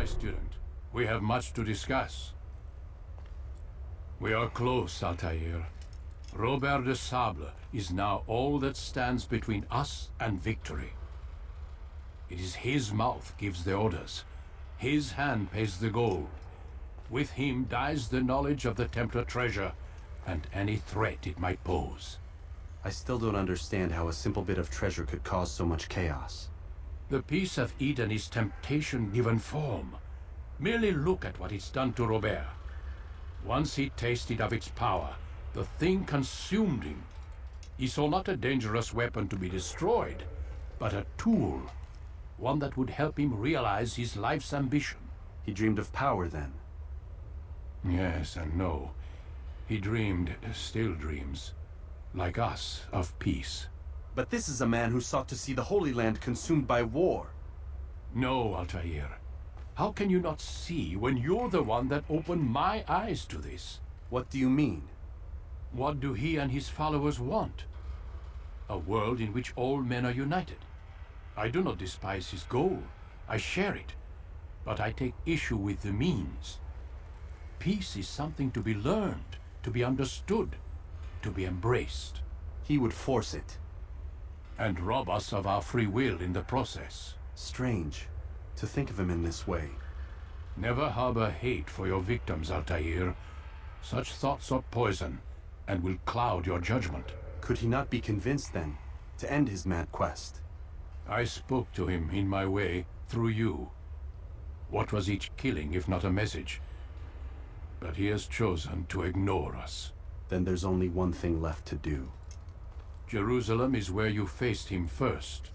student. We have much to discuss. We are close, Altaïr. Robert de Sable is now all that stands between us and victory. It is his mouth gives the orders. His hand pays the gold. With him dies the knowledge of the Templar treasure and any threat it might pose. I still don't understand how a simple bit of treasure could cause so much chaos. The Peace of Eden is temptation given form. Merely look at what it's done to Robert. Once he tasted of its power, the thing consumed him. He saw not a dangerous weapon to be destroyed, but a tool. One that would help him realize his life's ambition. He dreamed of power then? Yes and no. He dreamed, still dreams, like us, of peace. But this is a man who sought to see the Holy Land consumed by war. No, Altaïr. How can you not see when you're the one that opened my eyes to this? What do you mean? What do he and his followers want? A world in which all men are united. I do not despise his goal. I share it. But I take issue with the means. Peace is something to be learned, to be understood, to be embraced. He would force it. And rob us of our free will in the process. Strange, to think of him in this way. Never harbor hate for your victims, Altaïr. Such thoughts are poison, and will cloud your judgment. Could he not be convinced, then, to end his mad quest? I spoke to him in my way, through you. What was each killing if not a message? But he has chosen to ignore us. Then there's only one thing left to do. Jerusalem is where you faced him first.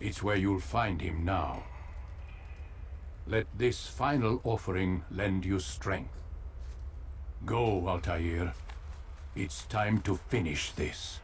It's where you'll find him now. Let this final offering lend you strength. Go, Altaïr. It's time to finish this.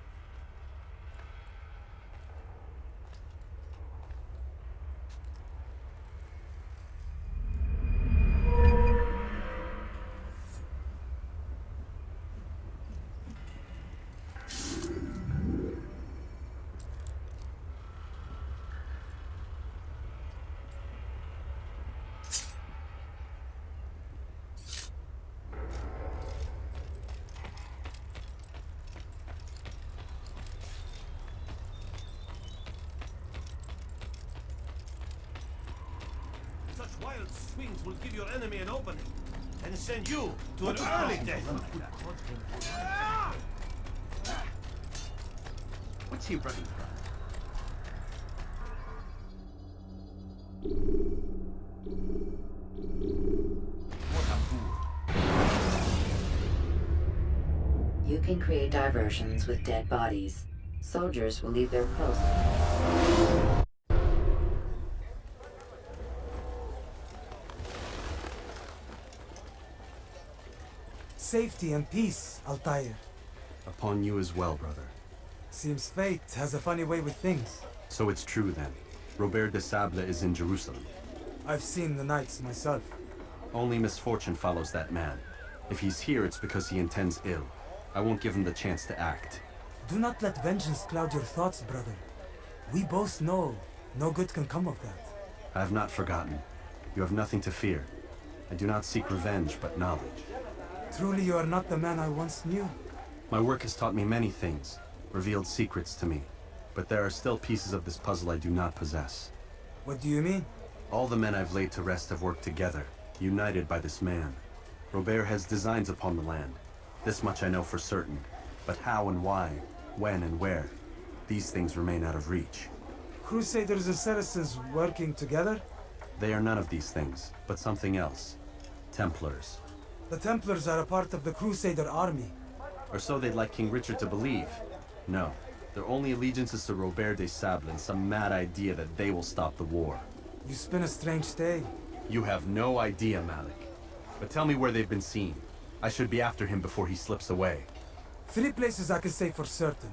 Wild swings will give your enemy an opening, and send you to an early death. What's he running from? You can create diversions with dead bodies. Soldiers will leave their posts. Safety and peace, Altaïr. Upon you as well, brother. Seems fate has a funny way with things. So it's true then. Robert de Sable is in Jerusalem. I've seen the knights myself. Only misfortune follows that man. If he's here, it's because he intends ill. I won't give him the chance to act. Do not let vengeance cloud your thoughts, brother. We both know no good can come of that. I have not forgotten. You have nothing to fear. I do not seek revenge, but knowledge. Truly you are not the man I once knew. My work has taught me many things, revealed secrets to me. But there are still pieces of this puzzle I do not possess. What do you mean? All the men I've laid to rest have worked together, united by this man. Robert has designs upon the land. This much I know for certain. But how and why, when and where, these things remain out of reach. Crusaders and Saracens working together? They are none of these things, but something else. Templars. The Templars are a part of the Crusader army. Or so they'd like King Richard to believe. No, their only allegiance is to Robert de Sable and some mad idea that they will stop the war. You spin a strange tale. You have no idea, Malik. But tell me where they've been seen. I should be after him before he slips away. 3 places I can say for certain.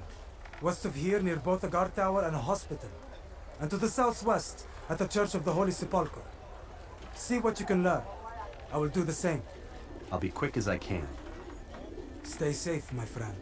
West of here, near both a guard tower and a hospital. And to the southwest, at the Church of the Holy Sepulchre. See what you can learn. I will do the same. I'll be quick as I can. Stay safe, my friend.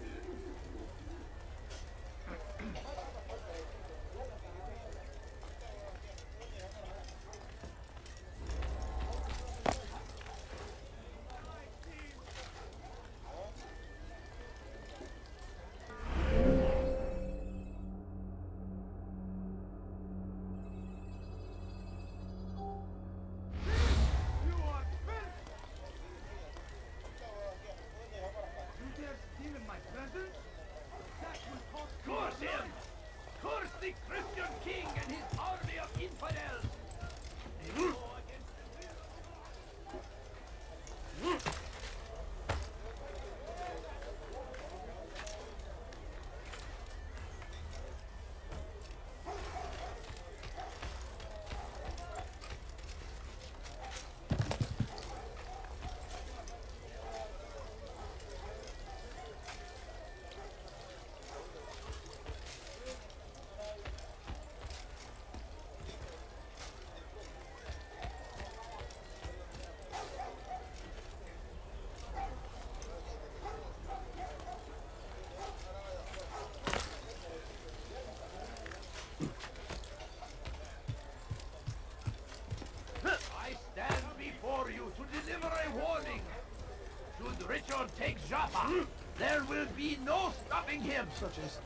Should Richard take Jaffa, there will be no stopping him.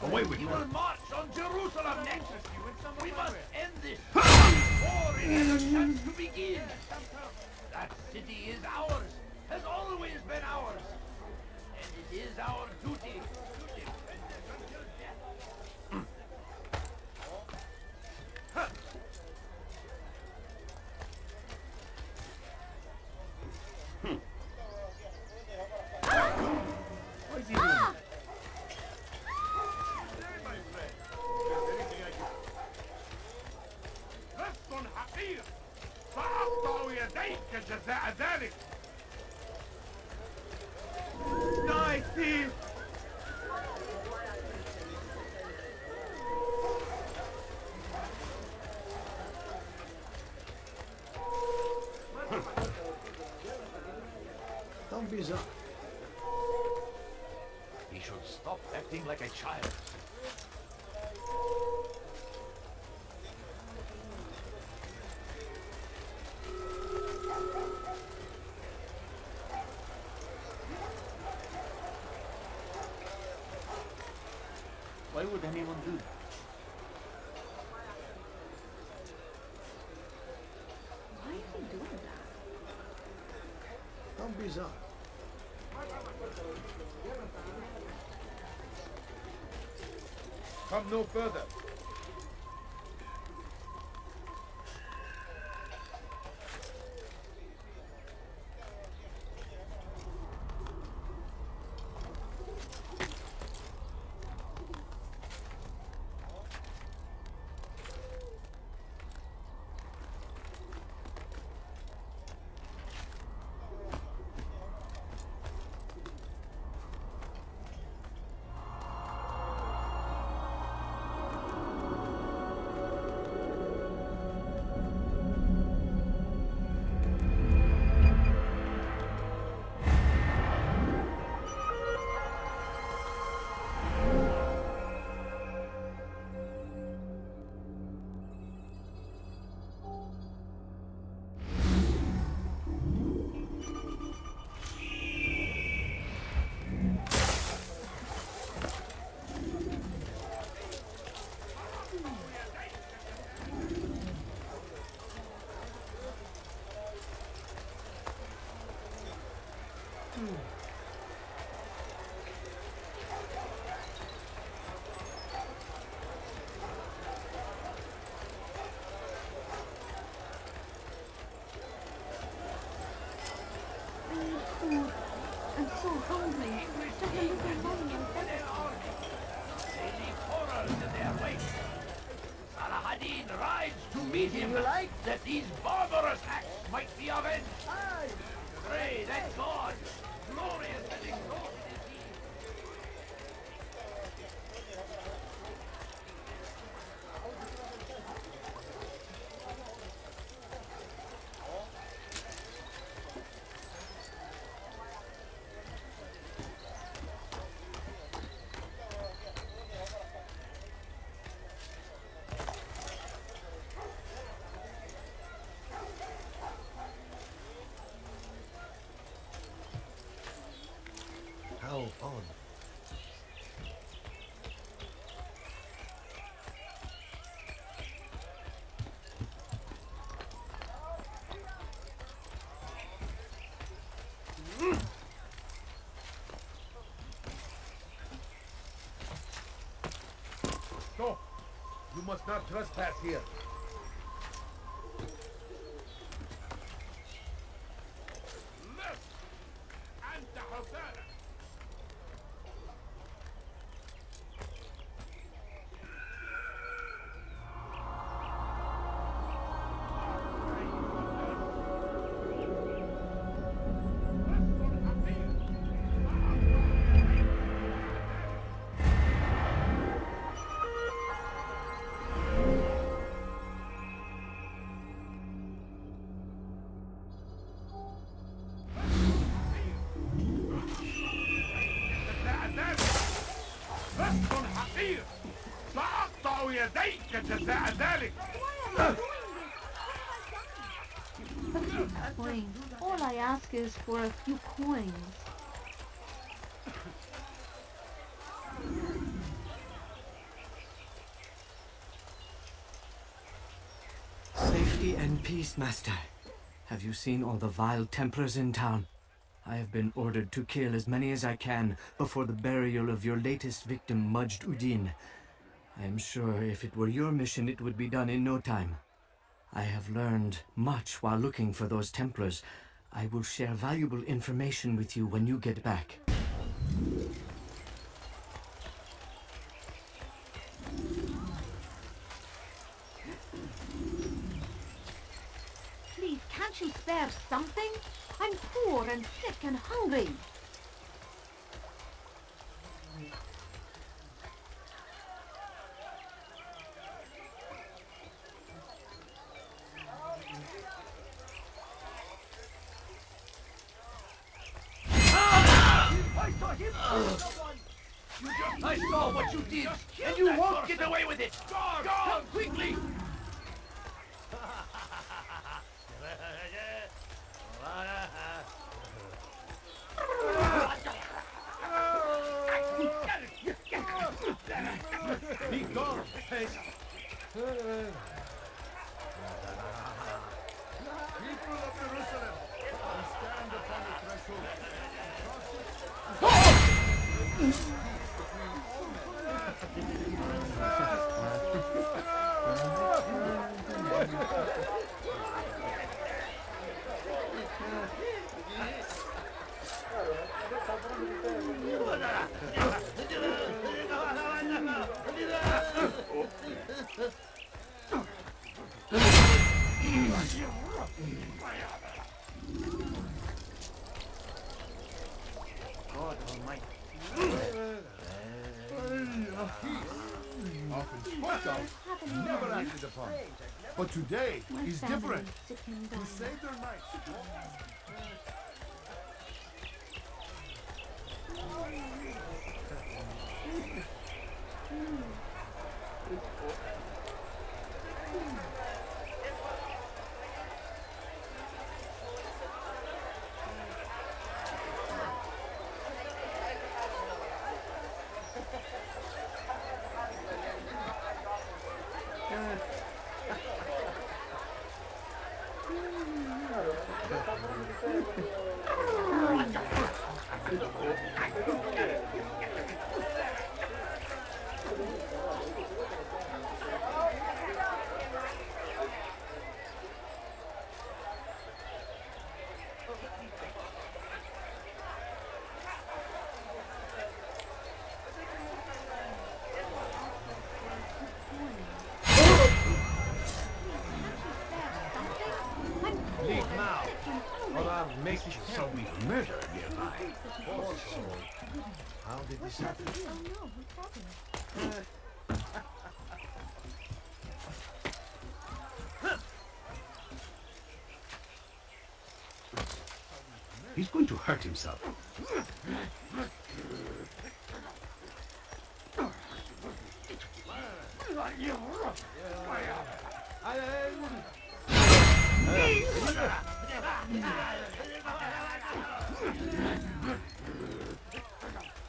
Away with him. He will march on Jerusalem next. We must end this before it has a chance to begin. That city is ours, has always been ours. And it is our duty to defend it until death. What is he doing? لست حقير سأقطع يديك جزاء ذلك. Die, thief! Don't be so. He should stop acting like a child. Why would anyone do that? Why is he doing that? Don't be so. Come no further. I'm so hungry. Just a little money and They leave horrors in their wake. Salah-ad-Din rides to meet him, that these barbarous acts might be avenged. Pray that God, glorious and exalted is he. How odd. Stop! You must not trespass here. Left! أنت حسانة! سأقطع يديك جزاء ذلك. Explain. All I ask is for a few coins. peace, Master. Have you seen all the vile Templars in town? I have been ordered to kill as many as I can before the burial of your latest victim, Majd Udin. I am sure if it were your mission, it would be done in no time. I have learned much while looking for those Templars. I will share valuable information with you when you get back. Please, can't you spare something? I'm poor and sick and hungry. I saw him! I saw what you did, and you won't get away with it! Come quickly! Be gone! People of Jerusalem, stand upon the threshold. God Almighty. Often spoke of, never acted upon. But today My is family different. is sick and dying. You saved their lives. Leave now, or I'll make so we murder nearby. How did this happen? Oh no, what's happening? He's going to hurt himself.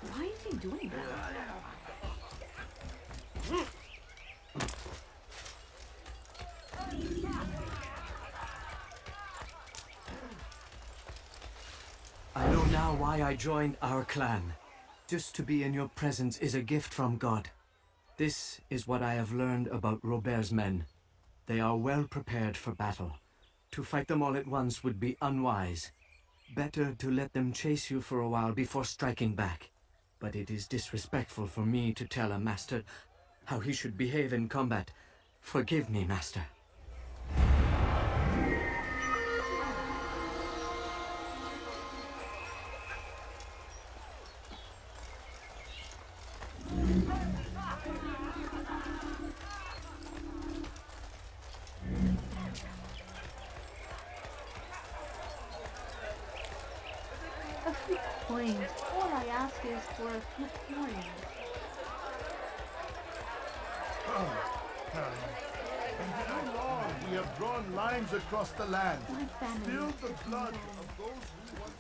Why is he doing that? I know now why I joined our clan. Just to be in your presence is a gift from God. This is what I have learned about Robert's men. They are well prepared for battle. To fight them all at once would be unwise. Better to let them chase you for a while before striking back. But it is disrespectful for me to tell a master how he should behave in combat. Forgive me, master. A few coins. All I ask is for a few coins. How long we have drawn lines across the land, My family spilled is the sick and blood dying. of those who once.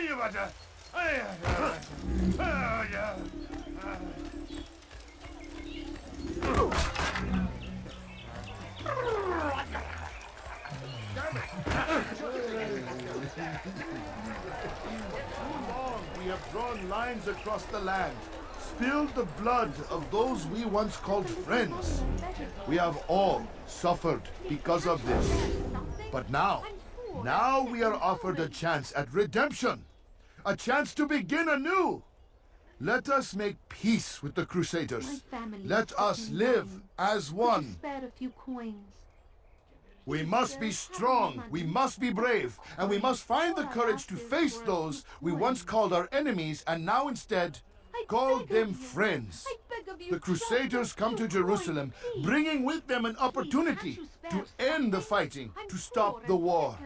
We have drawn lines across the land, spilled the blood of those we once called friends. We have all suffered because of this. But now we are offered a chance at redemption, a chance to begin anew. Let us make peace with the Crusaders. Let us live as one. Spared a few coins. We must be strong, we must be brave, and we must find the courage to face those we once called our enemies and now instead call them friends. The Crusaders come to Jerusalem, bringing with them an opportunity to end the fighting, to stop the war.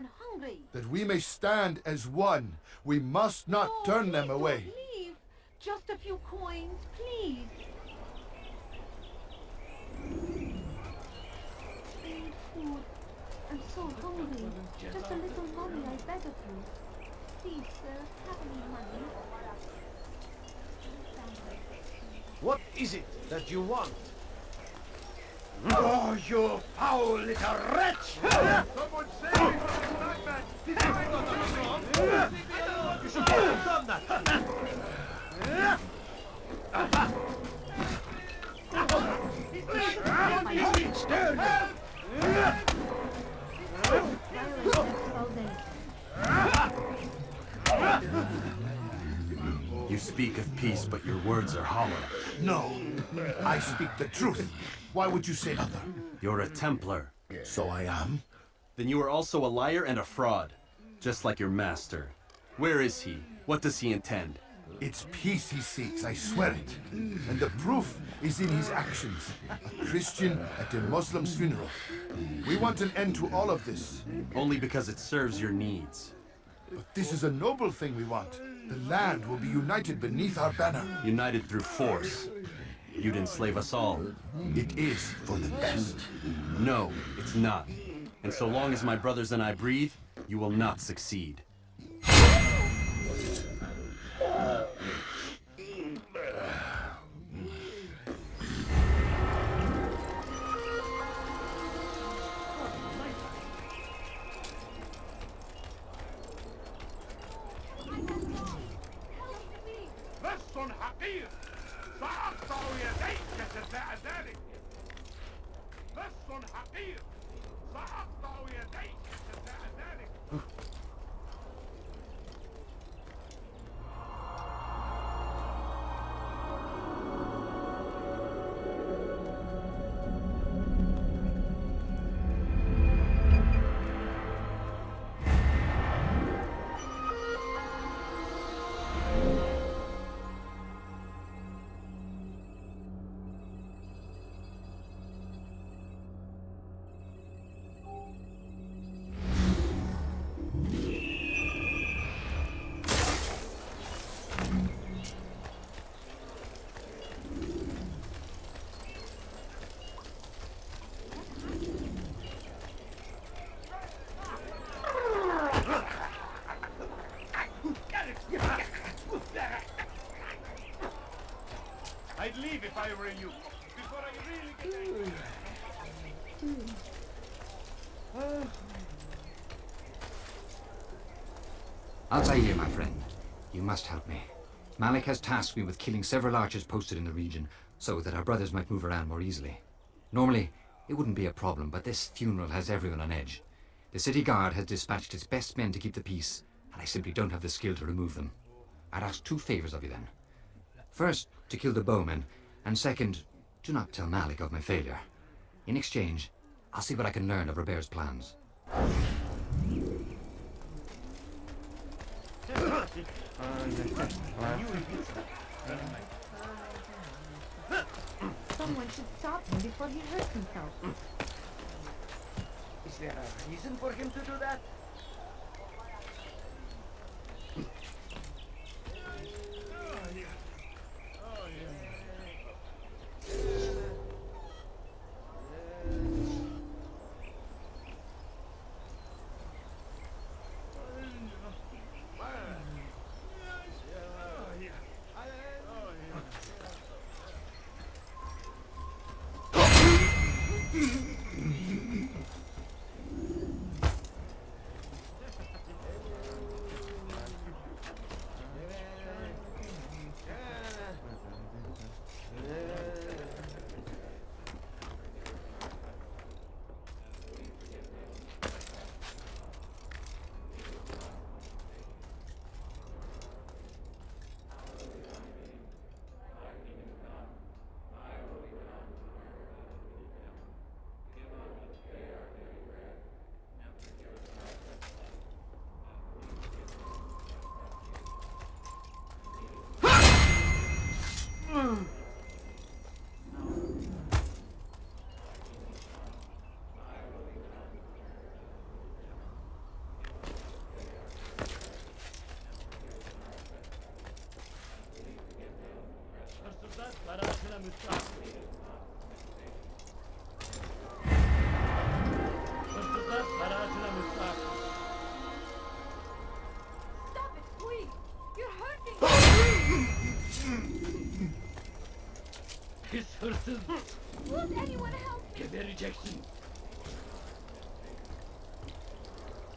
That we may stand as one, we must not turn them away. Leave. Just a few coins, please. I need food. I'm so hungry. Just a little money, I beg of you. Please, sir, have any money? What is it that you want? Oh, you foul little wretch! Someone save me from this madman! You should have done that! You speak of peace, but your words are hollow. No, I speak the truth. Why would you say other? You're a Templar. So I am. Then you are also a liar and a fraud, just like your master. Where is he? What does he intend? It's peace he seeks, I swear it. And the proof is in his actions. A Christian at a Muslim's funeral. We want an end to all of this. Only because it serves your needs. But this is a noble thing we want. The land will be united beneath our banner. United through force. You'd enslave us all. It is for the best. No, it's not. And so long as my brothers and I breathe, you will not succeed. لص حقير سأقطع يديك جزاء ذلك لص حقير سأقطع يديك جزاء ذلك I'd leave if I were you, before I really get angry. Altaïr, my friend, you must help me. Malik has tasked me with killing several archers posted in the region, so that our brothers might move around more easily. Normally, it wouldn't be a problem, but this funeral has everyone on edge. The city guard has dispatched its best men to keep the peace, and I simply don't have the skill to remove them. I'd ask two favors of you then. First, to kill the bowmen, and second, do not tell Malik of my failure. In exchange, I'll see what I can learn of Robert's plans. Someone should stop him before he hurts himself. Is there a reason for him to do that? Stop it, please! You're hurting Pis hırsız. Won't anyone help me? Gebereceksin.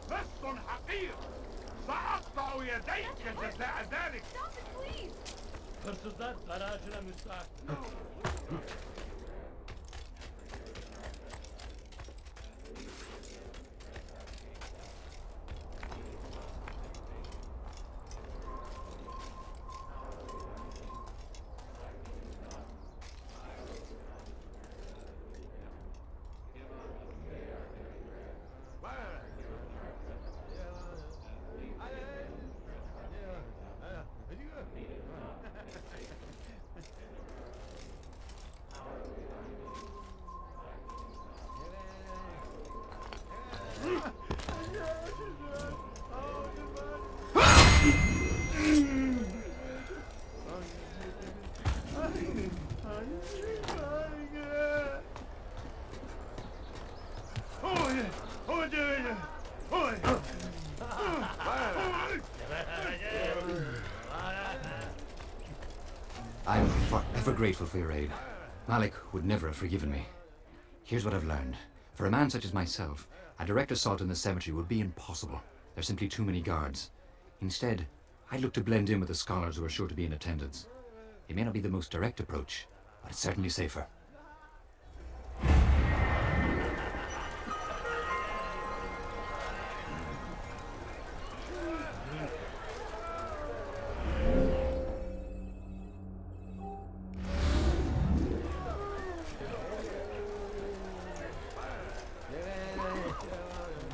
لست حقير سأقطع يديك جزاء ذلك. Stop it, please! Hırsızlar garajına müstahak. I'm forever grateful for your aid. Malik would never have forgiven me. Here's what I've learned. For a man such as myself, a direct assault in the cemetery would be impossible. There's simply too many guards. Instead, I'd look to blend in with the scholars who are sure to be in attendance. It may not be the most direct approach, but it's certainly safer.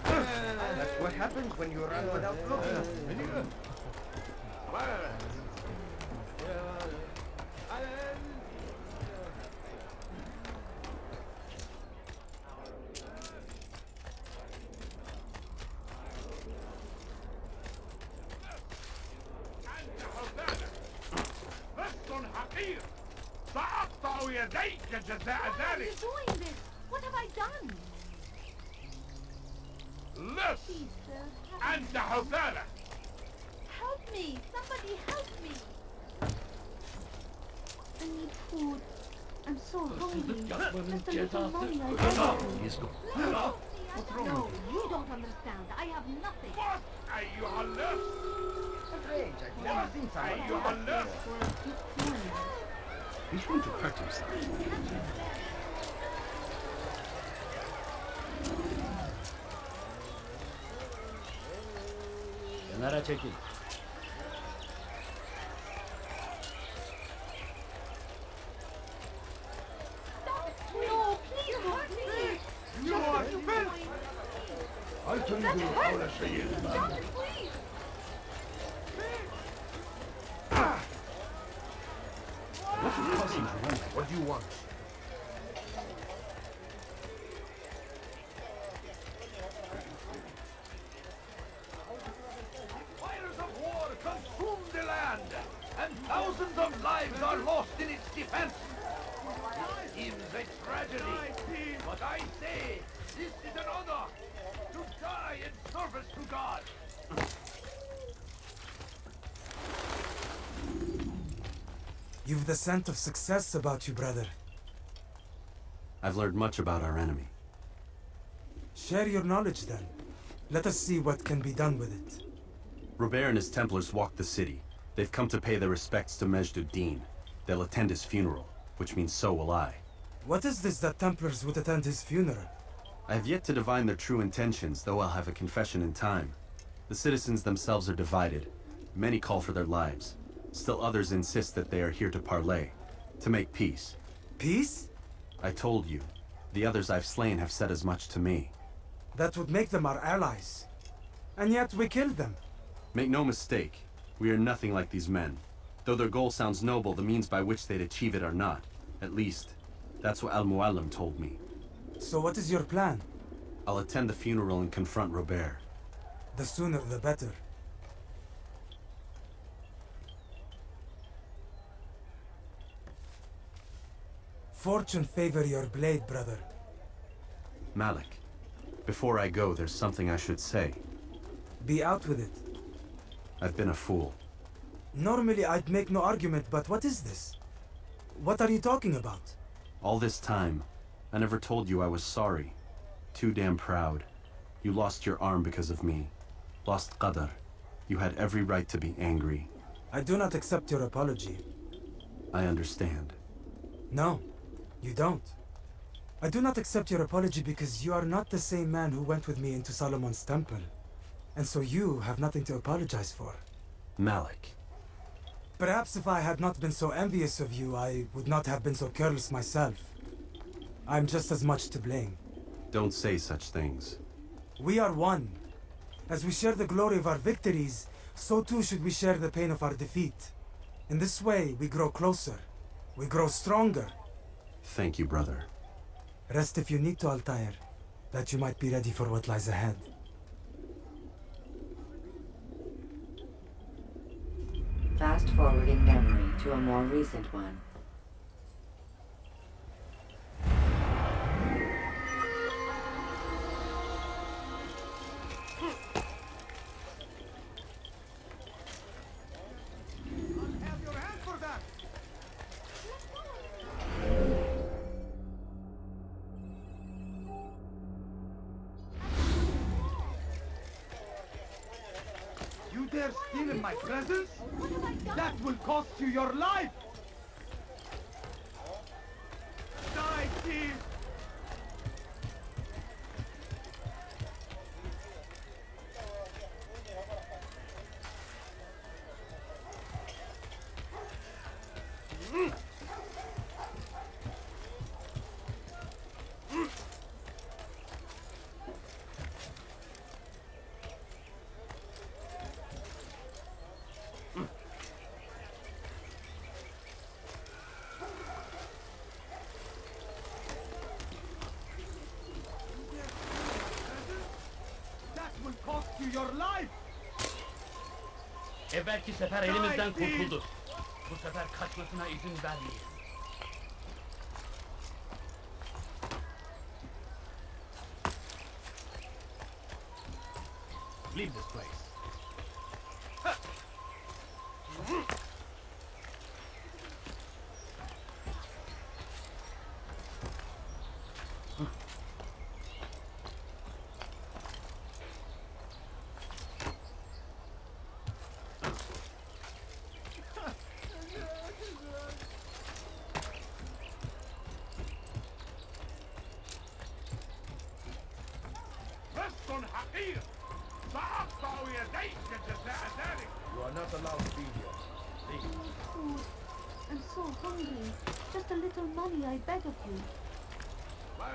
That's what happens when you run without looking. لست حقير سأقطع يديك جزاء Why are you ذلك. doing this? What have I done? لص Please, sir, help أنت حثالة. Help me! Somebody help me! I need food. I'm so hungry. yapmanın Just a little cezası money I ölüm. beg of you. No, you don't understand. I have nothing. What أيها اللص. What أيها اللص. He's going to hurt himself. Kenara çekil. No, please don't leave. You are filth. That hurts. Stop it, please. What do you want? Fires of war consume the land, and thousands of lives are lost in its defense. It seems a tragedy, but I say this is an honor to die in service to God. You've the scent of success about you, brother. I've learned much about our enemy. Share your knowledge then. Let us see what can be done with it. Robert and his Templars walked the city. They've come to pay their respects to Majd-ud-Din. They'll attend his funeral, which means so will I. What is this that Templars would attend his funeral? I have yet to divine their true intentions, though I'll have a confession in time. The citizens themselves are divided. Many call for their lives. Still others insist that they are here to parley, to make peace. Peace? I told you. The others I've slain have said as much to me. That would make them our allies. And yet we killed them. Make no mistake, we are nothing like these men. Though their goal sounds noble, the means by which they'd achieve it are not. At least, that's what Al-Mu'allim told me. So what is your plan? I'll attend the funeral and confront Robert. The sooner the better. Fortune favor your blade, brother. Malik, before I go, there's something I should say. Be out with it. I've been a fool. Normally I'd make no argument, but what is this? What are you talking about? All this time, I never told you I was sorry. Too damn proud. You lost your arm because of me. Lost Qadar. You had every right to be angry. I do not accept your apology. I understand. No, you don't. I do not accept your apology because you are not the same man who went with me into Solomon's temple. And so you have nothing to apologize for. Malik. Perhaps if I had not been so envious of you, I would not have been so careless myself. I'm just as much to blame. Don't say such things. We are one. As we share the glory of our victories, so too should we share the pain of our defeat. In this way, we grow closer. We grow stronger. Thank you, brother. Rest if you need to, Altaïr, that you might be ready for what lies ahead. Fast-forwarding memory to a more recent one. You dare steal in my presence? That will cost you your life! Die, thief! Your life. Evvelki sefer elimizden kurtuldu. Bu sefer kaçmasına izin vermeyiz. Leave this place. You are not allowed to be here. Leave. Food. I'm so hungry. Just a little money, I beg of you. I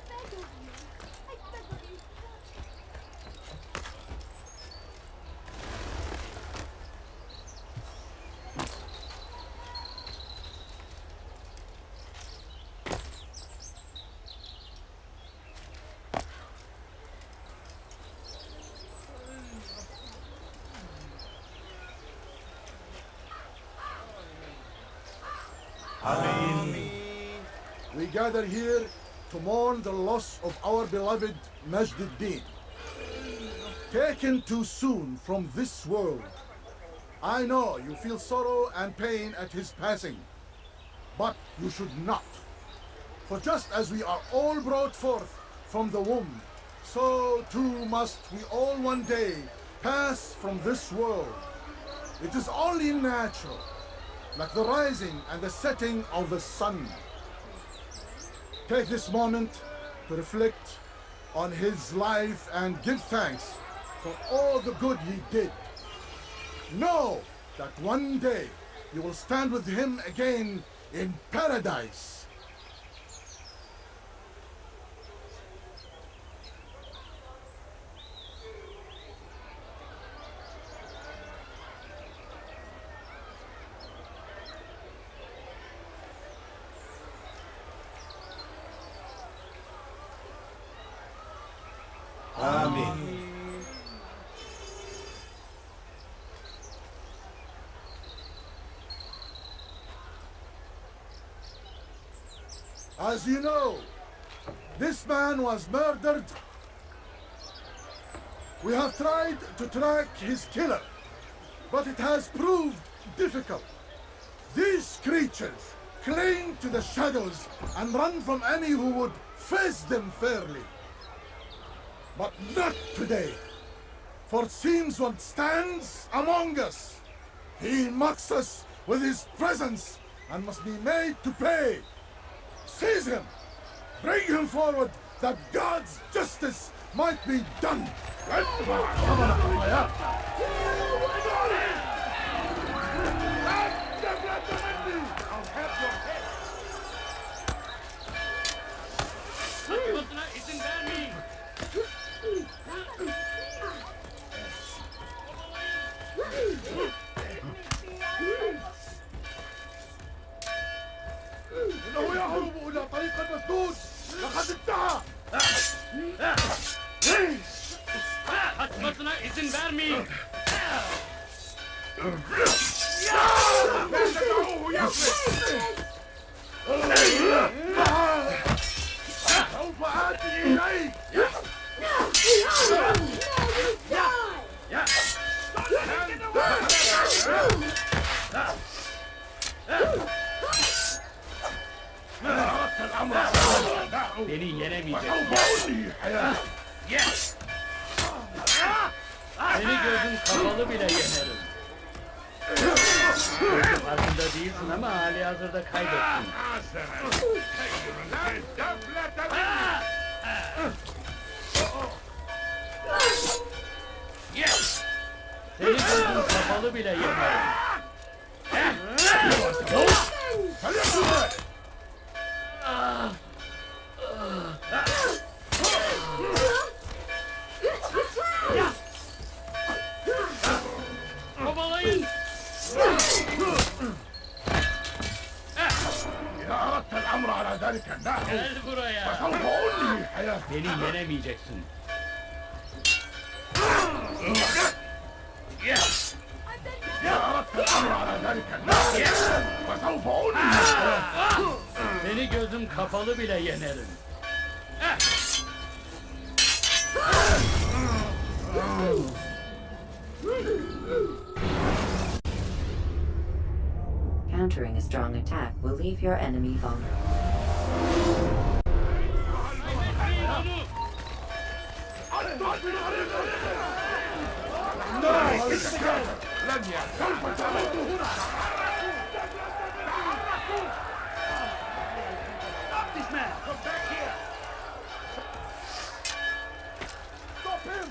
beg of you. I beg of you. We gather here to mourn the loss of our beloved Majd ad-Din. Taken too soon from this world. I know you feel sorrow and pain at his passing, but you should not. For just as we are all brought forth from the womb, so too must we all one day pass from this world. It is only natural, like the rising and the setting of the sun. Take this moment to reflect on his life and give thanks for all the good he did. Know that one day you will stand with him again in paradise. As you know, this man was murdered. We have tried to track his killer, but it has proved difficult. These creatures cling to the shadows and run from any who would face them fairly. But not today, for it seems one stands among us. He mocks us with his presence and must be made to pay. Seize him! Bring him forward that God's justice might be done! Kaçmasına izin vermeyin. إنه يهرب إلى طريق المسدود! لقد انتهى! Kaçmasına izin vermeyin. سوف آتي إليك! Beni yenemeyeceksin. Seni gözüm kapalı bile yenerim. Farkında değilsin ama hali hazırda kaybettin. Seni gözüm kapalı bile yenerim. Kovalayın! إذا أردت الأمر على ذلك النحو Gel buraya! فسوف أنهي حياتك! Beni yenemeyeceksin. إذا أردت الأمر على ذلك النحو فسوف أنهي حياتك! Seni gözüm kapalı bile yenerim. Countering a strong attack will leave your enemy vulnerable. سوف تموت هنا! Stop this man! Come back here! Stop him!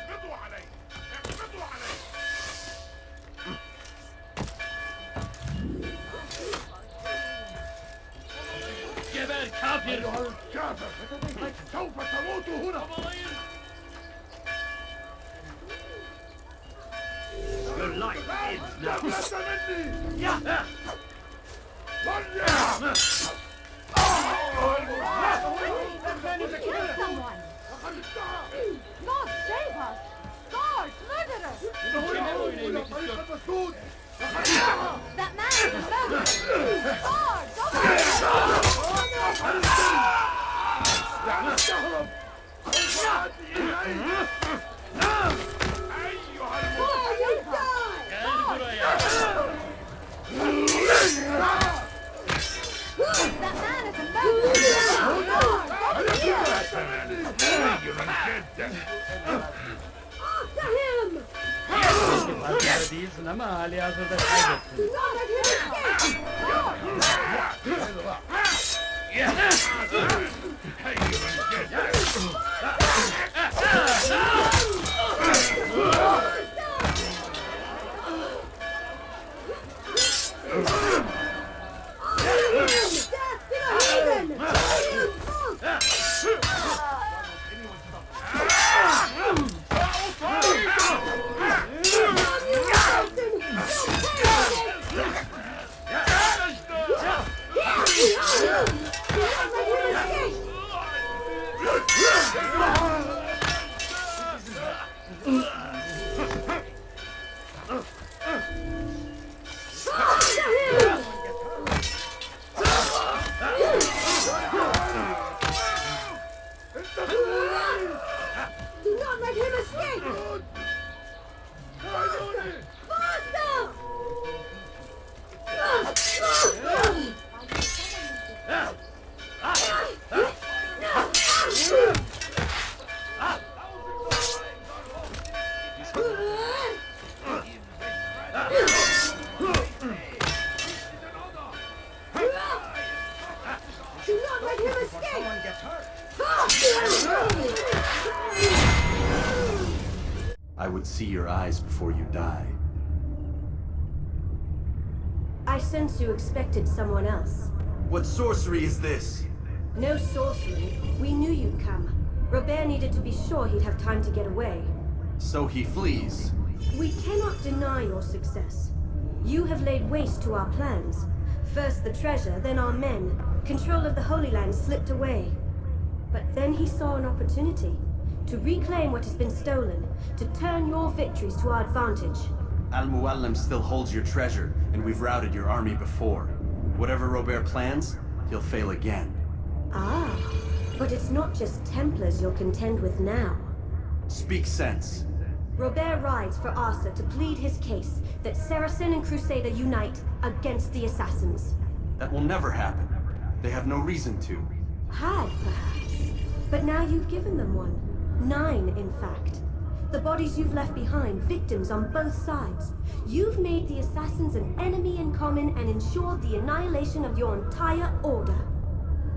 اقبضوا عليه! اقبضوا عليه! Geber kafir! أيها الكافر! سوف تموت هنا! Kovalayın! Your life ends now! تبلت مني! Yeah! Kill someone! God save us! Guard! Murderer! Kime oynaymak istiyorsun? That man is a murderer! Guard! Gel buraya! That man is a murderer! Farkında değilsin ama hali hazırda kaybettin. someone gets hurt. I would see your eyes before you die. I sense you expected someone else. What sorcery is this? No sorcery. We knew you'd come. Robert needed to be sure he'd have time to get away. So he flees. We cannot deny your success. You have laid waste to our plans. First the treasure, then our men. Control of the Holy Land slipped away. But then he saw an opportunity to reclaim what has been stolen, to turn your victories to our advantage. Al-Muallim still holds your treasure, and we've routed your army before. Whatever Robert plans, he'll fail again. Ah, but it's not just Templars you'll contend with now. Speak sense. Robert rides for Asa to plead his case that Saracen and Crusader unite against the Assassins. That will never happen. They have no reason to. Had, perhaps. But now you've given them one. 9, in fact. The bodies you've left behind, victims on both sides. You've made the Assassins an enemy in common and ensured the annihilation of your entire order.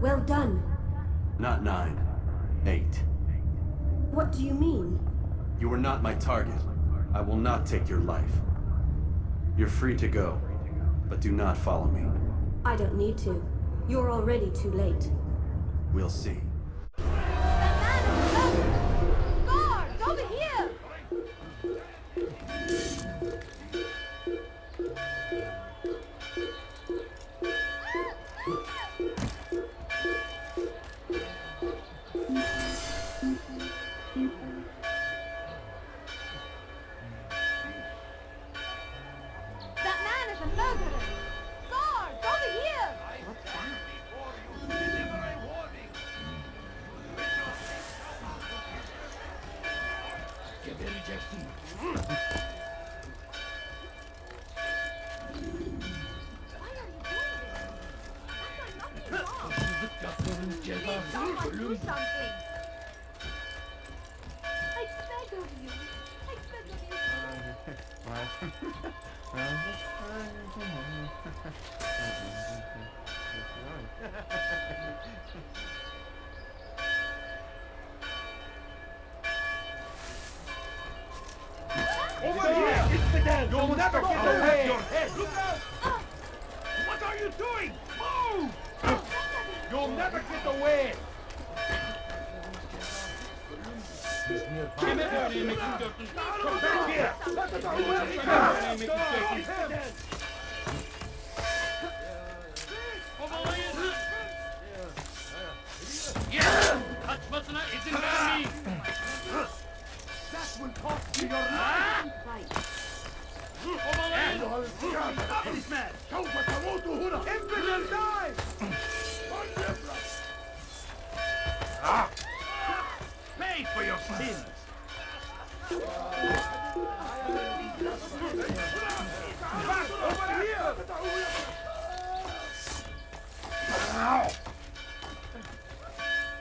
Well done. Not 9. 8. What do you mean? You are not my target. I will not take your life. You're free to go, but do not follow me. I don't need to. You're already too late. We'll see. Guards, over here! That man is a murderer! Guards, over here! What's that? Gebereceksin. Why are you doing this? I've done nothing wrong. Haksızlık yapmanın Please, cezası someone do ölüm. something. I beg of you. I beg of you. Over here! It's the dead! You'll never get away! Your head! Look out! What are you doing? Move! You'll never get away! Kime böyle yemek istiyorsun? Come back here! Kime böyle yemek istiyorsun? Kovalayın! Kaçmasına izin vermeyin! That will cost you your life! Kovalayın! Stop this man! سوف تموت هنا! Imperial die! Pay for your sins! Back over here!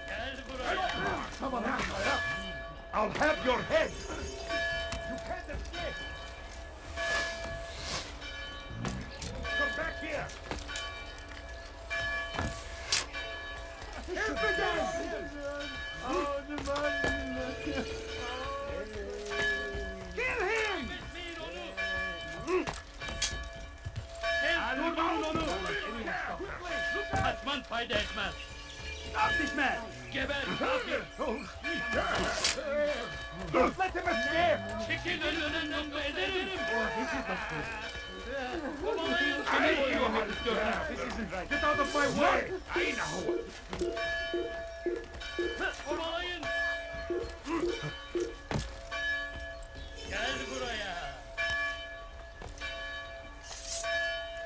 Gel buraya! Come on, I'll have your head! You can't escape! Come back here! Kill him! Bitmeyin onu! Gel durdurun onu! Kaçman fayda etmez! Stop this man! Geber kafir! Don't let him escape! Çekil önümden yoksa ederim! Kovalayın! Kime böyle yemek istiyorsun? This isn't right. Get out of my way! I know! Kovalayın! Gel buraya!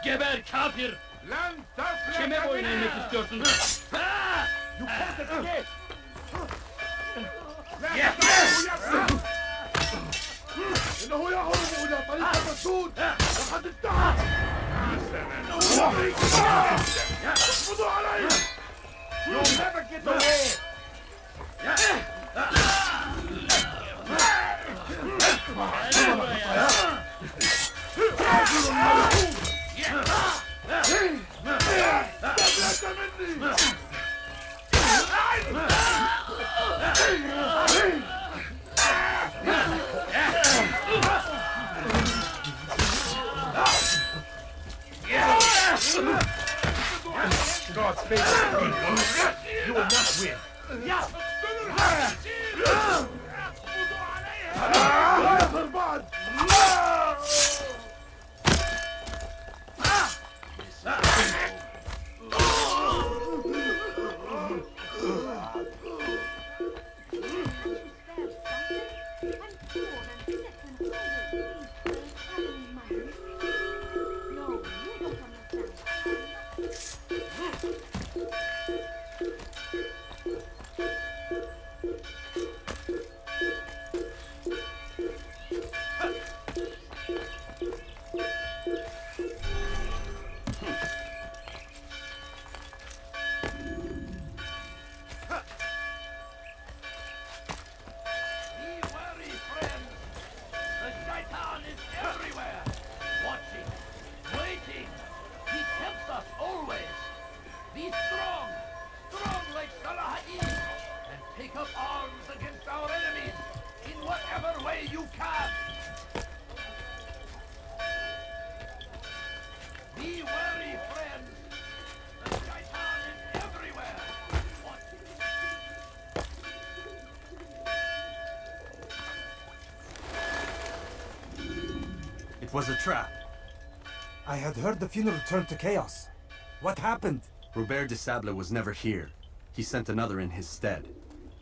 Geber kafir! Land Kime boyun eğmek istiyorsun? Ha! You can't escape! إنه يهرب إلى طريق المسدود وقد انتهى! اقبضوا عليه! You'll never get away! Gel buraya! استبعد مني! God's favorite. You will not win. It was a trap. I had heard the funeral turned to chaos. What happened? Robert de Sable was never here. He sent another in his stead.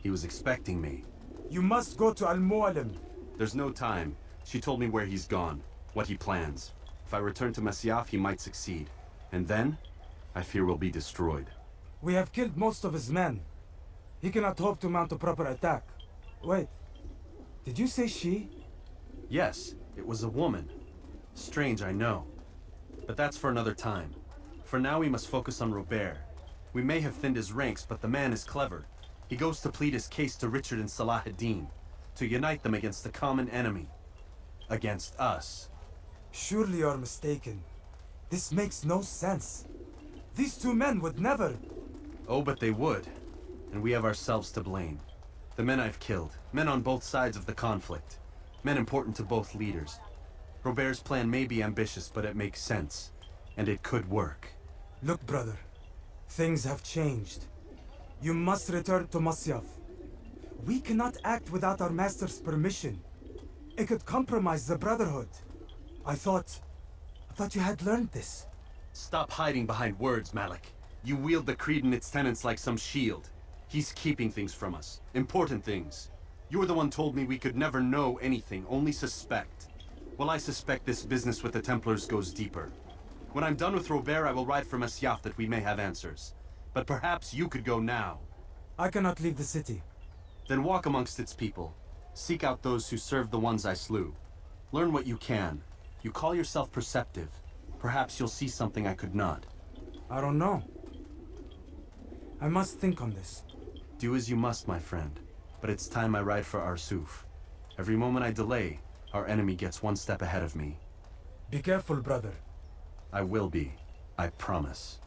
He was expecting me. You must go to Al-Mu'alim. There's no time. She told me where he's gone, what he plans. If I return to Masyaf, he might succeed. And then, I fear we'll be destroyed. We have killed most of his men. He cannot hope to mount a proper attack. Wait, did you say she? Yes, it was a woman. Strange, I know. But that's for another time. For now, we must focus on Robert. We may have thinned his ranks, but the man is clever. He goes to plead his case to Richard and Salah ad-Din, to unite them against the common enemy. Against us. Surely you're mistaken. This makes no sense. These two men would never... Oh, but they would. And we have ourselves to blame. The men I've killed, men on both sides of the conflict. Men important to both leaders. Robert's plan may be ambitious, but it makes sense. And it could work. Look, brother. Things have changed. You must return to Masyaf. We cannot act without our master's permission. It could compromise the Brotherhood. I thought you had learned this. Stop hiding behind words, Malik. You wield the creed and its tenets like some shield. He's keeping things from us. Important things. You're the one told me we could never know anything, only suspect. Well, I suspect this business with the Templars goes deeper. When I'm done with Robert, I will ride for Masyaf that we may have answers. But perhaps you could go now. I cannot leave the city. Then walk amongst its people. Seek out those who served the ones I slew. Learn what you can. You call yourself perceptive. Perhaps you'll see something I could not. I don't know. I must think on this. Do as you must, my friend. But it's time I ride for Arsuf. Every moment I delay, our enemy gets one step ahead of me. Be careful, brother. I will be. I promise.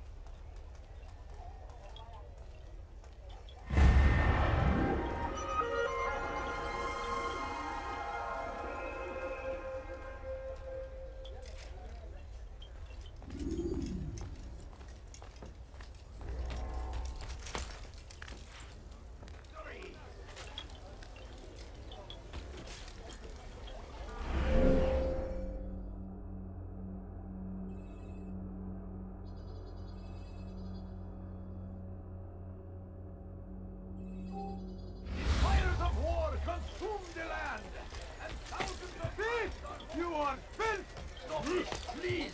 Please!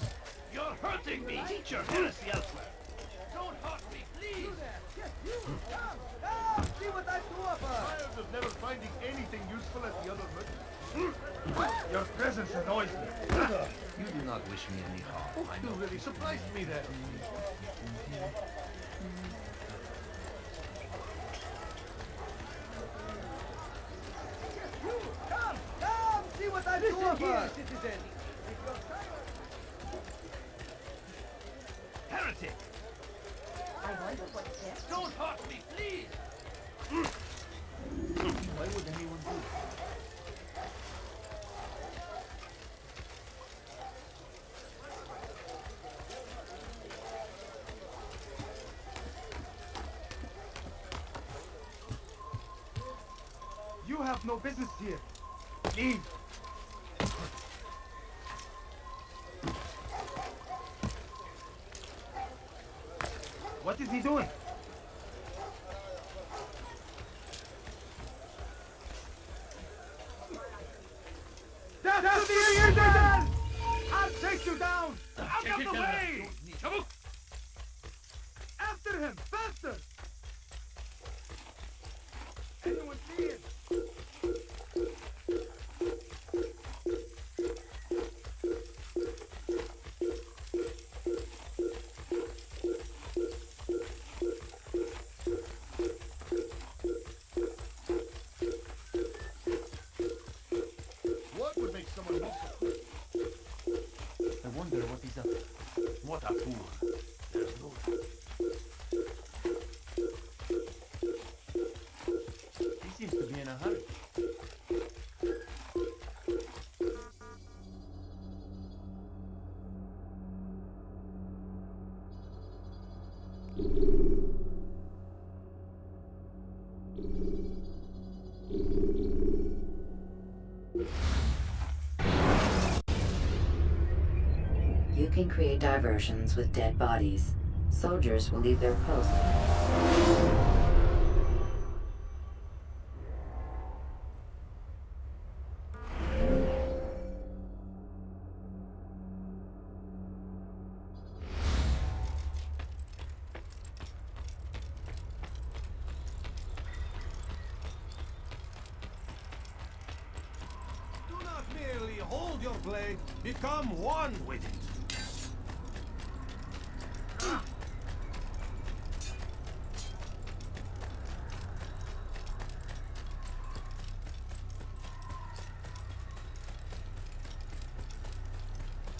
You're hurting me! Teach your heresy elsewhere! Don't hurt me, please! See what I do of her! Tired of never finding anything useful at the other hut. Your presence annoys me. You do not wish me any harm. You really surprised me there. Come! See what I do of her! Citizen! Heretic! I wonder what's there. Don't hurt me, please! Why would anyone do that? have no business here. Leave. What is he doing? Death to the Indians! I'll take you down! Out of the way! After him! Faster! Anyone see it? What would make someone move so quick? I wonder what he's up to. What a fool. There's no doubt. He seems to be in a hurry. You can create diversions with dead bodies. Soldiers will leave their posts. Do not merely hold your blade, become one with it.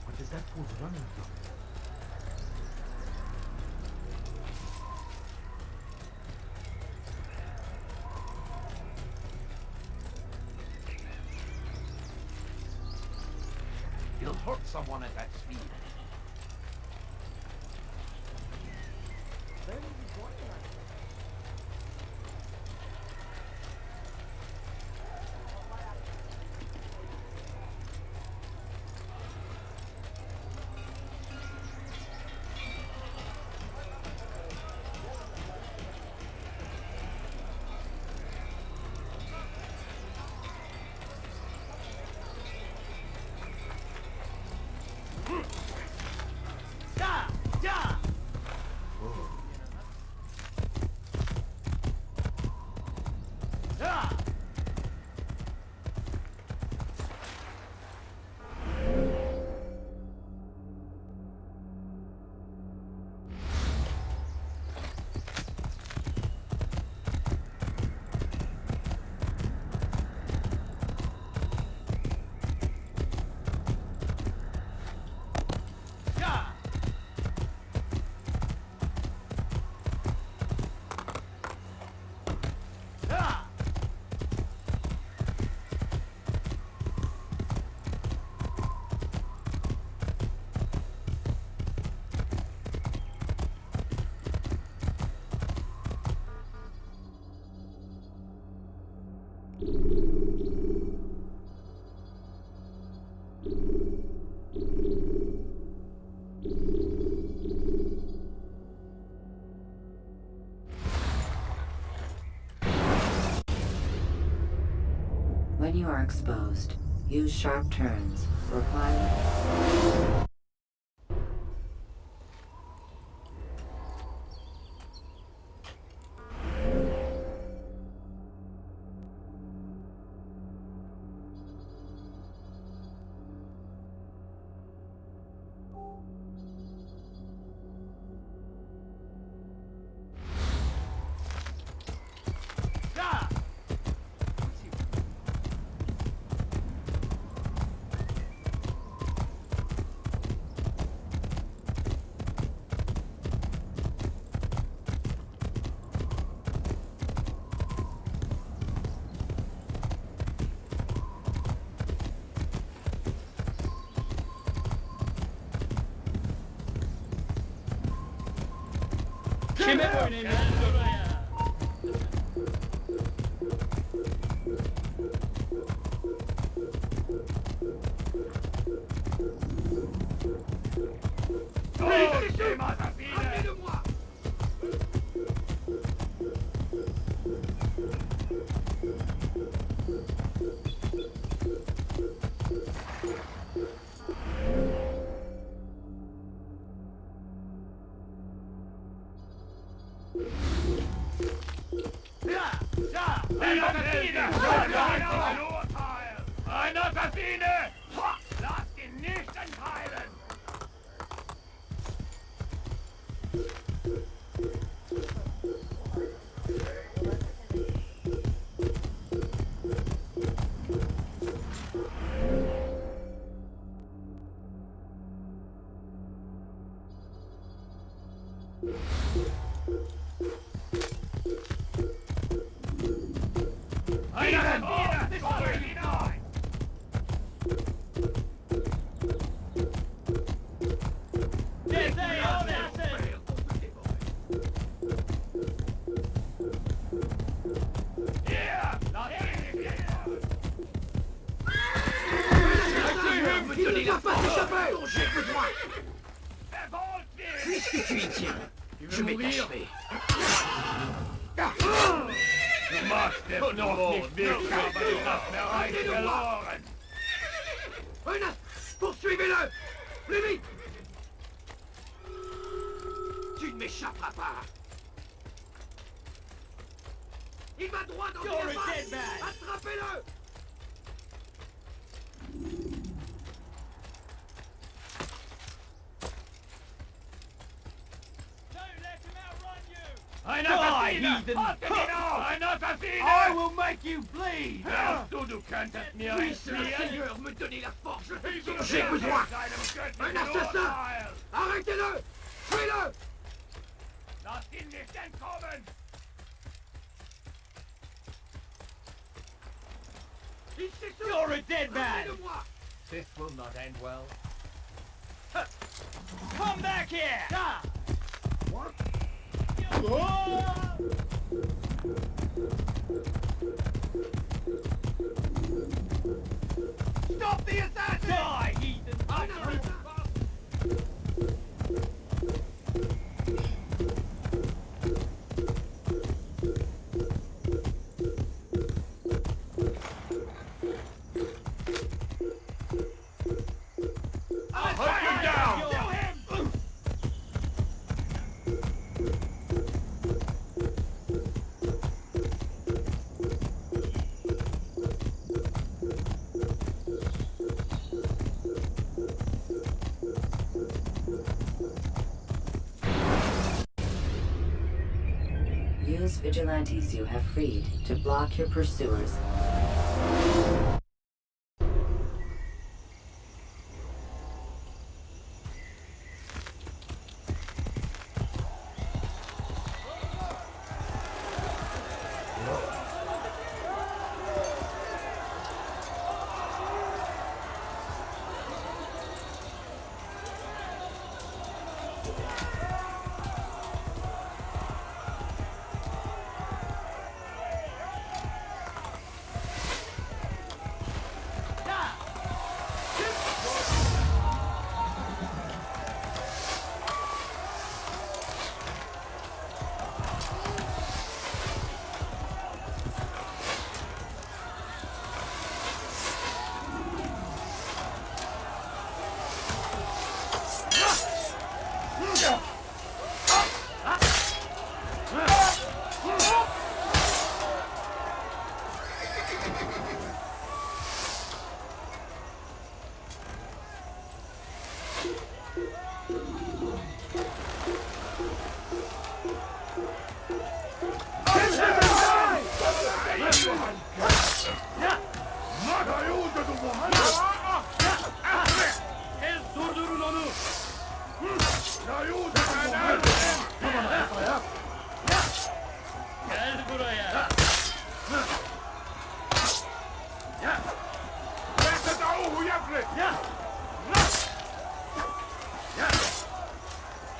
What is that fool running from? He'll hurt someone at that speed. When you are exposed, use sharp turns for climbing. Kime oynayayım? Gel buraya. Ramenez-le-moi. Eine Assassine! Lasst ihn nicht entheilen! Puisque tu y tiens, je vais t'achever. Du machst es noch nicht wirklich, du hast bereits verloren! Renas, poursuivez-le! Plus vite! Tu ne m'échapperas pas! Il va droit dans les pattes! Attrapez-le! Ein Assassine! Ein Assassine! I will make you bleed! Du könntest mir Puisse le Seigneur me donner la force! J'ai besoin! Un assassin! Arrêtez-le! Tuez-le! Lasst ihn nicht entkommen! You're a dead man! This will not end well. Come back here! What? Stop the assassin! Die, heathen! Hunt him down! Kill him! Use vigilantes you have freed to block your pursuers.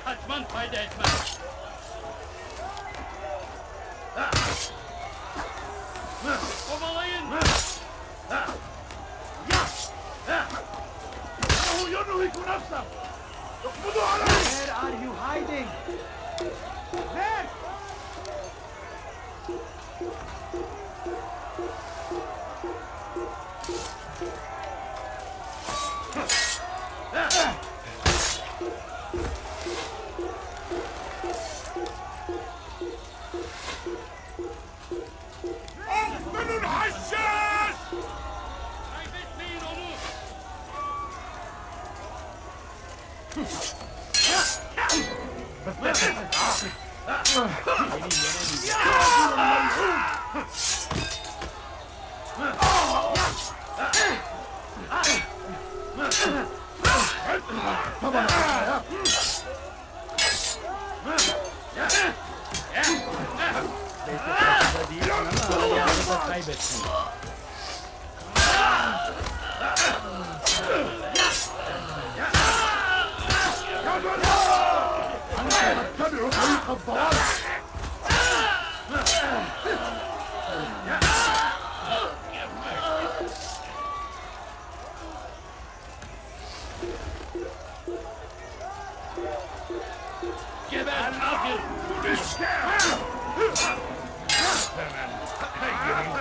Kaçman fayda etmez. Kovalayın. ينهك نفسه اقبضوا عليه are you hiding? There!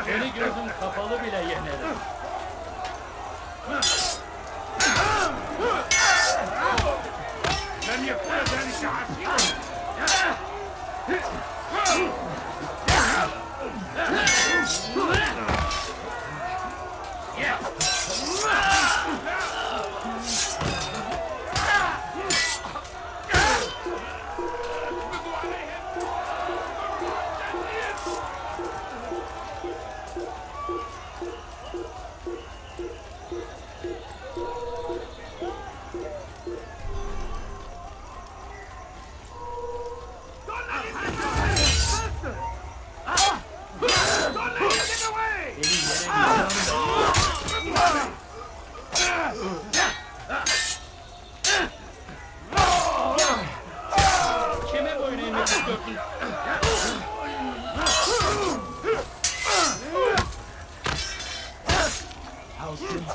Seni gözüm kapalı bile yenerim. لن يكون ذلك عسيرا. Kime boyun eğmek istiyorsun? How simple.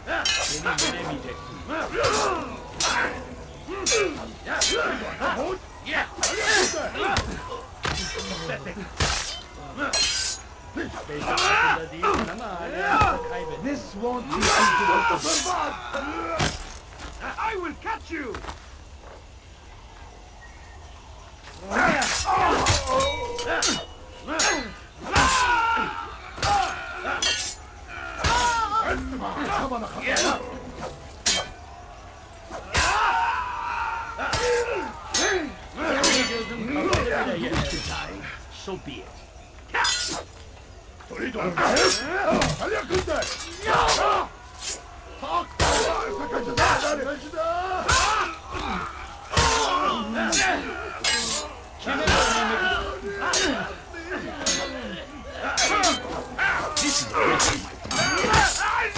Beni yenemeyeceksin. Beyza aslında değilsin ama hala kaybettin. This won't be easy. I will catch you. Seni gözüm kapalı bile yenerim. So be it. تريد أن تهب؟ هل يكن ذلك؟ أقطع رأسك جزاء ذلك. Kime boyun eğmek istiyorsun? This is wasting my time.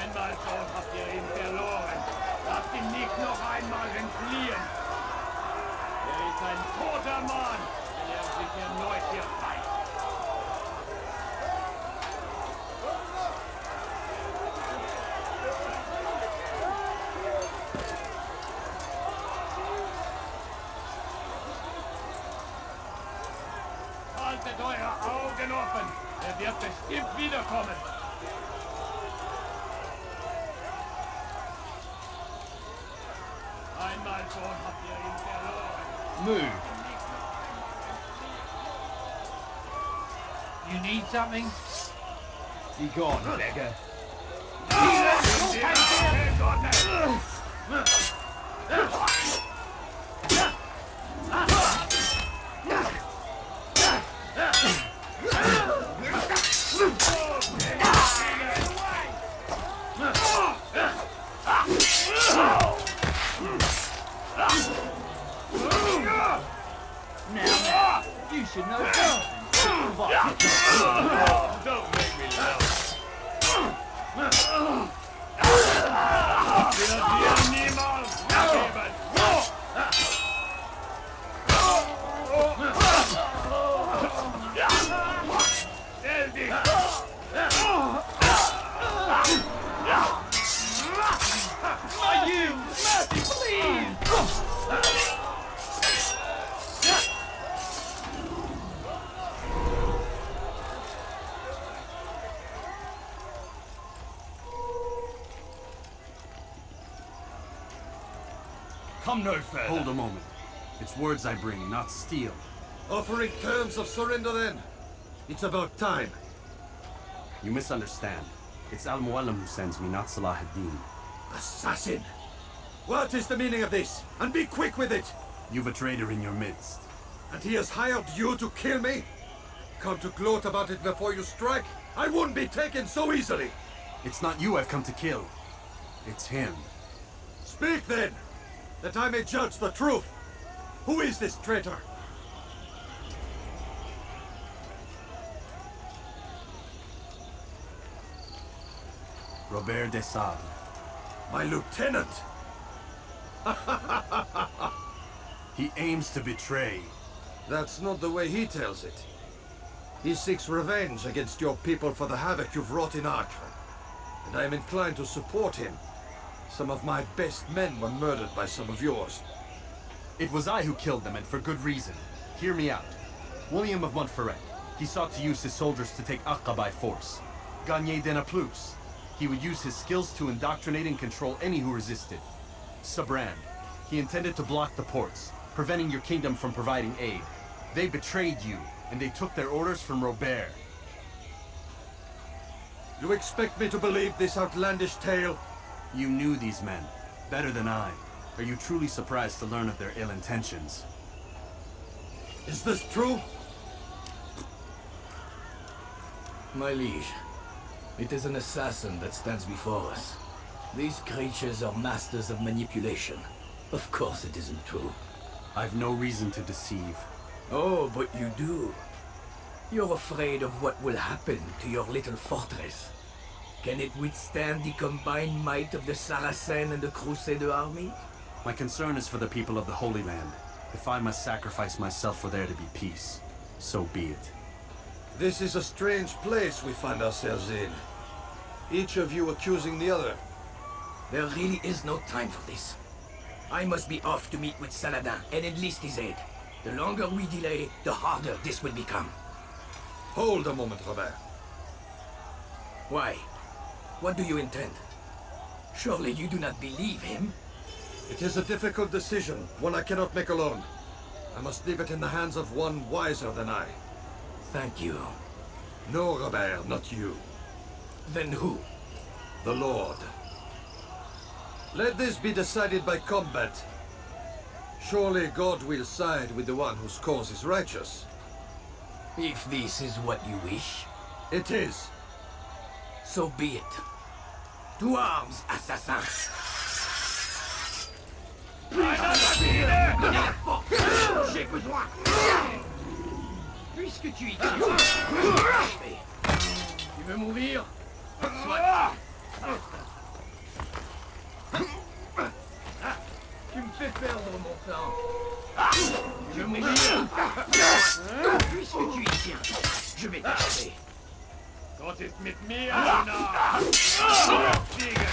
Einmal schon habt ihr ihn verloren. Lasst ihn nicht noch einmal entfliehen. Er ist ein toter Mann, wenn er sich erneut hier zeigt. Haltet eure Augen offen. Er wird bestimmt wiederkommen. Einmal schon habt ihr ihn verloren. Move. You need something? Be gone, beggar. should know better than thwart. Don't make me laugh. Wird dir niemals vergeben. Stell dich! Are you mercy, please? Come no further. Hold a moment. It's words I bring, not steel. Offering terms of surrender then. It's about time. You misunderstand. It's Al-Mualim who sends me, not Salah ad-Din. Assassin! What is the meaning of this? And be quick with it! You've a traitor in your midst. And he has hired you to kill me? Come to gloat about it before you strike? I wouldn't be taken so easily! It's not you I've come to kill. It's him. Speak then! That I may judge the truth! Who is this traitor? Robert de Sable. My lieutenant! He aims to betray. That's not the way he tells it. He seeks revenge against your people for the havoc you've wrought in Acre. And I am inclined to support him. Some of my best men were murdered by some of yours. It was I who killed them, and for good reason. Hear me out. William of Montferrat. He sought to use his soldiers to take Acre by force. Gagné de Naplouse. He would use his skills to indoctrinate and control any who resisted. Sabran. He intended to block the ports, preventing your kingdom from providing aid. They betrayed you, and they took their orders from Robert. You expect me to believe this outlandish tale? You knew these men, better than I. Are you truly surprised to learn of their ill intentions? Is this true? My liege, it is an assassin that stands before us. These creatures are masters of manipulation. Of course it isn't true. I've no reason to deceive. Oh, but you do. You're afraid of what will happen to your little fortress. Can it withstand the combined might of the Saracen and the Crusader army? My concern is for the people of the Holy Land. If I must sacrifice myself for there to be peace, so be it. This is a strange place we find ourselves in. Each of you accusing the other. There really is no time for this. I must be off to meet with Saladin and enlist his aid. The longer we delay, the harder this will become. Hold a moment, Robert. Why? What do you intend? Surely you do not believe him? It is a difficult decision, one I cannot make alone. I must leave it in the hands of one wiser than I. Thank you. No, Robert, not you. Then who? The Lord. Let this be decided by combat. Surely God will side with the one whose cause is righteous. If this is what you wish. It is. So be it. To arms, assassin! J'ai besoin. Puisque tu y tiens. Tu veux mourir? Soit. Tu me fais perdre mon temps. Je veux mourir. Puisque tu y tiens, je vais t'achever. Gott ist mit mir, Anna! Siege!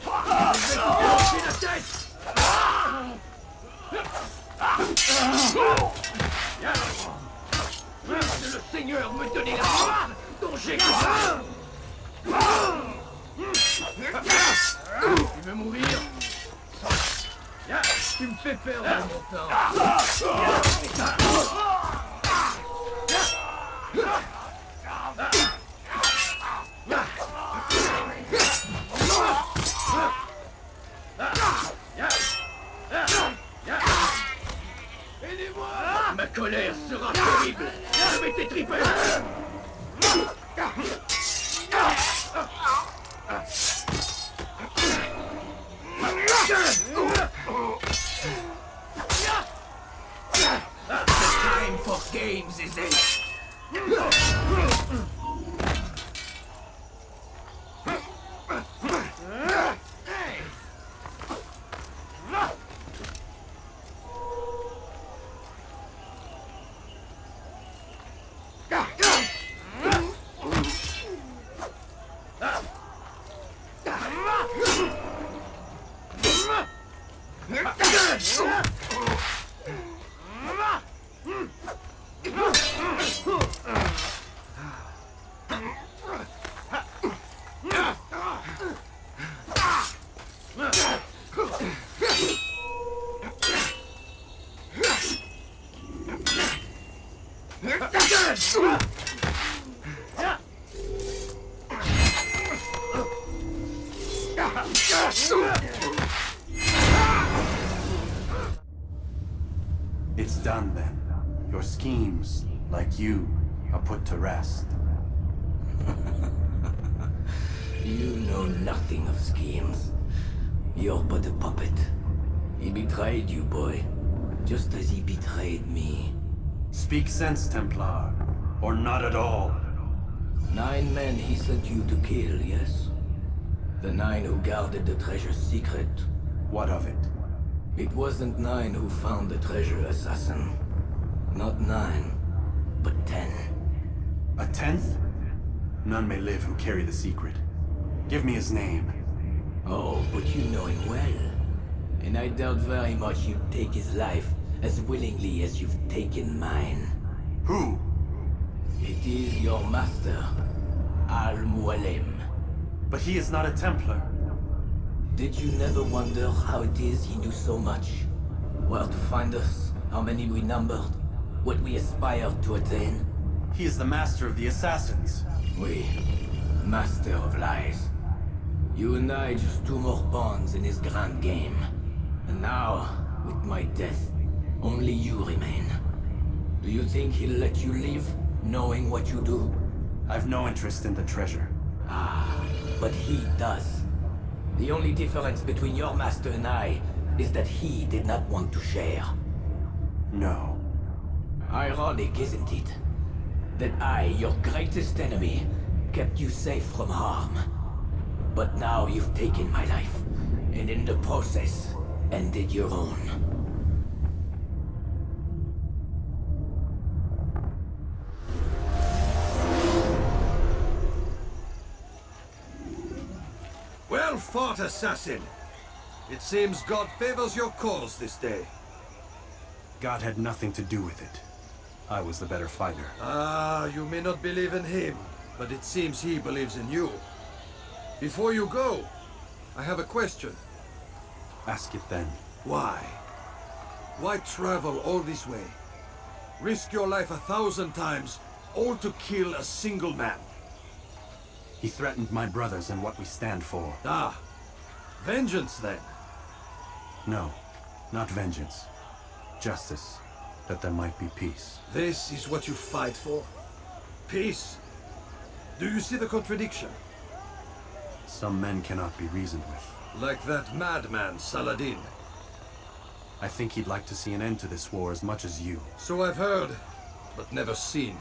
La tête! Le Seigneur me donnait la gloire dont j'ai besoin. Tu veux mourir? Tu me fais perdre mon temps. Aidez-moi! Ma colère sera terrible! Je vais t'étriper! It's done then. Your schemes, like you, are put to rest. You know nothing of schemes. You're but a puppet. He betrayed you, boy. Just as he betrayed me. Speak sense, Templar. Or not at all. 9 men he sent you to kill, yes? The 9 who guarded the treasure's secret. What of it? It wasn't 9 who found the treasure, Assassin. Not 9, but 10. A 10th? None may live who carry the secret. Give me his name. Oh, but you know him well. And I doubt very much you'd take his life as willingly as you've taken mine. Who? It is your master, Al-Mualim. But he is not a Templar. Did you never wonder how it is he knew so much? Where to find us, how many we numbered, what we aspired to attain? He is the master of the assassins. Oui, master of lies. You and I just 2 more pawns in his grand game. And now, with my death, only you remain. Do you think he'll let you live, knowing what you do? I've no interest in the treasure. Ah, but he does. The only difference between your master and I is that he did not want to share. No. Ironic, isn't it? That I, your greatest enemy, kept you safe from harm. But now you've taken my life, and in the process, ended your own. Well fought, assassin. It seems God favors your cause this day. God had nothing to do with it. I was the better fighter. Ah, you may not believe in him, but it seems he believes in you. Before you go, I have a question. Ask it then. Why? Why travel all this way? Risk your life 1,000 times, all to kill a single man. He threatened my brothers and what we stand for. Ah, vengeance then? No, not vengeance. Justice, that there might be peace. This is what you fight for? Peace? Do you see the contradiction? Some men cannot be reasoned with. Like that madman, Saladin. I think he'd like to see an end to this war as much as you. So I've heard, but never seen.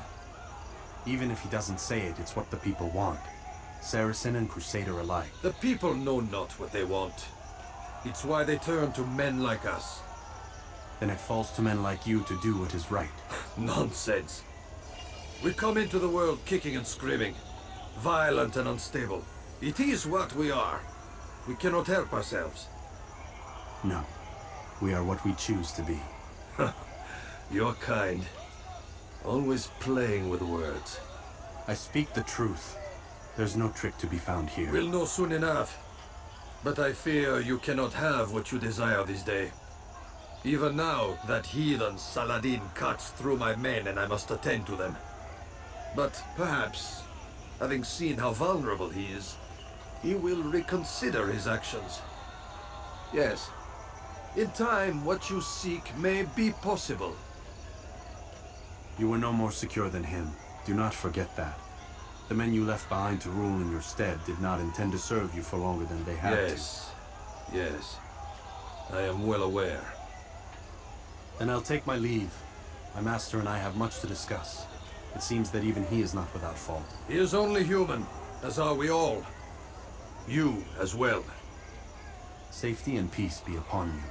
Even if he doesn't say it, it's what the people want. Saracen and Crusader alike. The people know not what they want. It's why they turn to men like us. Then it falls to men like you to do what is right. Nonsense. We come into the world kicking and screaming, violent and unstable. It is what we are. We cannot help ourselves. No. We are what we choose to be. You're kind. Always playing with words. I speak the truth. There's no trick to be found here. We'll know soon enough. But I fear you cannot have what you desire this day. Even now, that heathen Saladin cuts through my men and I must attend to them. But perhaps, having seen how vulnerable he is, he will reconsider his actions. Yes, in time what you seek may be possible. You were no more secure than him. Do not forget that. The men you left behind to rule in your stead did not intend to serve you for longer than they had to. Yes. I am well aware. Then I'll take my leave. My master and I have much to discuss. It seems that even he is not without fault. He is only human, as are we all. You as well. Safety and peace be upon you.